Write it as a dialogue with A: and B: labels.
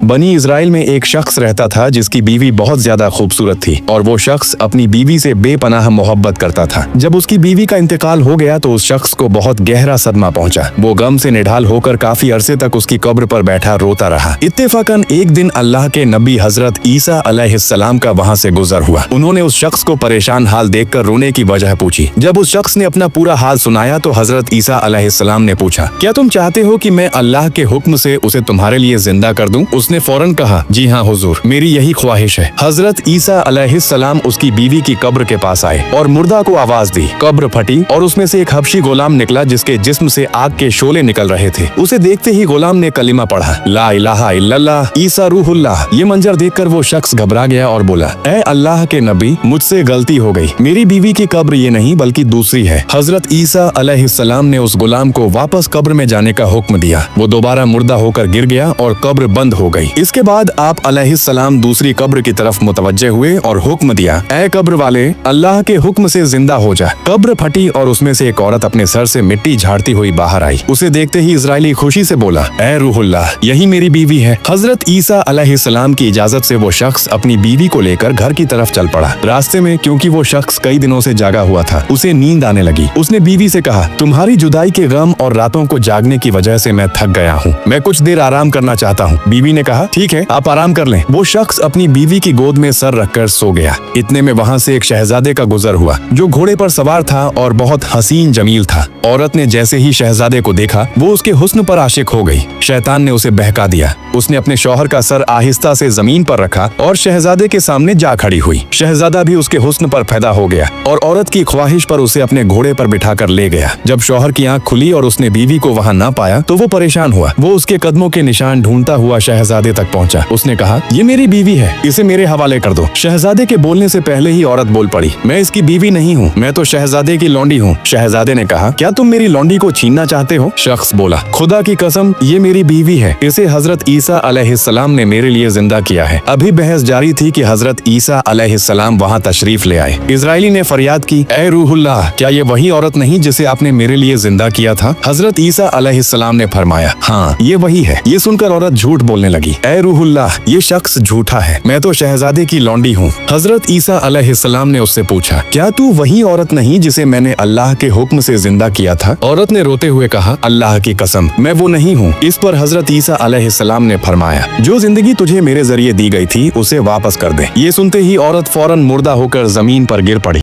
A: बनी इजराइल में एक शख्स रहता था जिसकी बीवी बहुत ज्यादा खूबसूरत थी और वो शख्स अपनी बीवी से बेपनाह मोहब्बत करता था। जब उसकी बीवी का इंतकाल हो गया तो उस शख्स को बहुत गहरा सदमा पहुंचा। वो गम से निढाल होकर काफी अरसे तक उसकी कब्र पर बैठा रोता रहा। इत्तेफाकन एक दिन अल्लाह के नबी हजरत ईसा अलैहिस्सलाम का वहाँ से गुजर हुआ। उन्होंने उस शख्स को परेशान हाल देखकर रोने की वजह पूछी। जब उस शख्स ने अपना पूरा हाल सुनाया तो हजरत ईसा अलैहिस्सलाम ने पूछा, क्या तुम चाहते हो कि मैं अल्लाह के हुक्म से उसे तुम्हारे लिए जिंदा कर दूं? उसने फौरन कहा, जी हाँ हुजूर, मेरी यही ख्वाहिश है। हजरत ईसा अलैहिस्सलाम उसकी बीवी की कब्र के पास आए और मुर्दा को आवाज दी। कब्र फटी और उसमें से एक हबशी गुलाम निकला जिसके जिस्म से आग के शोले निकल रहे थे। उसे देखते ही गुलाम ने कलिमा पढ़ा, ला इलाहा इल्लल्लाह ईसा रूहुल्लाह। ये मंजर देखकर वो शख्स घबरा गया और बोला, ऐ अल्लाह के नबी, मुझसे गलती हो गई। मेरी बीवी की कब्र ये नहीं बल्कि दूसरी है। हजरत ईसा अलैहिस्सलाम ने उस गुलाम को वापस कब्र में जाने का हुक्म दिया। वो दोबारा मुर्दा होकर गिर गया और कब्र बंद हो गई। इसके बाद आप अलैहिस्सलाम दूसरी कब्र की तरफ मुतवज्जे हुए और हुक्म दिया, ऐ कब्र वाले, अल्लाह के हुक्म से जिंदा हो जा। कब्र फटी और उसमें से एक औरत अपने सर से मिट्टी झाड़ती हुई बाहर आई। उसे देखते ही इजराइली खुशी से बोला, ऐ रूहुल्लाह, यही मेरी बीवी है। हजरत ईसा अलैहिस्सलाम की इजाजत से वो शख्स अपनी बीवी को लेकर घर की तरफ चल पड़ा। रास्ते में क्योंकि वो शख्स कई दिनों से जागा हुआ था, उसे नींद आने लगी। उसने बीवी से कहा, तुम्हारी जुदाई के गम और रातों को जागने की वजह से मैं थक गया हूँ, मैं कुछ देर आराम करना चाहता हूँ। बीवी ने कहा, ठीक है, आप आराम कर लें। वो शख्स अपनी बीवी की गोद में सर रखकर सो गया। इतने में वहाँ से एक शहजादे का गुजर हुआ जो घोड़े पर सवार था और बहुत हसीन जमील था। औरत ने जैसे ही शहजादे को देखा वो उसके हुस्न पर आशिक हो गई। शैतान ने उसे बहका दिया। उसने अपने शौहर का सर आहिस्ता से जमीन पर रखा और शहजादे के सामने जा खड़ी हुई। शहजादा भी उसके हुस्न पर पैदा हो गया और औरत की ख्वाहिश पर उसे अपने घोड़े पर बिठाकर ले गया। जब शौहर की आंख खुली और उसने बीवी को वहां ना पाया तो वो परेशान हुआ। वो उसके कदमों के निशान ढूंढता हुआ शहजादे तक पहुंचा। उसने कहा, ये मेरी बीवी है, इसे मेरे हवाले कर दो। शहजादे के बोलने से पहले ही औरत बोल पड़ी, मैं इसकी बीवी नहीं हूँ, मैं तो शहजादे की लौंडी हूँ। शहजादे ने कहा, क्या तुम मेरी लौंडी को छीनना चाहते हो? शख्स बोला, खुदा की कसम, ये मेरी बीवी है, इसे हजरत ईसा अलैहिस्सलाम ने मेरे लिए जिंदा किया है। अभी बहस जारी थी कि हजरत ईसा अलैहिस्सलाम वहाँ तशरीफ ले आए। इजराइली ने फरियाद की, ऐ रूहुल्लाह, क्या ये वही औरत नहीं जिसे आपने मेरे लिए जिंदा किया था? हजरत ईसा अलैहिस्सलाम ने फरमाया, हाँ ये वही है। ये सुनकर औरत झूठ बोलने लगी, ऐ रूहुल्लाह, ये शख्स झूठा है, मैं तो शहजादे की लौंडी हूँ। हजरत ईसा अलैहिस्सलाम ने उससे पूछा, क्या तू वही औरत नहीं जिसे मैंने अल्लाह के हुक्म से जिंदा किया था? औरत ने रोते हुए कहा, अल्लाह की कसम, मैं वो नहीं हूँ। इस पर हजरत ईसा अलैहिस्सलाम ने फरमाया, जो जिंदगी तुझे मेरे जरिए दी गई थी उसे वापस कर दे। ये सुनते ही औरत फौरन मुर्दा होकर जमीन पर गिर पड़ी।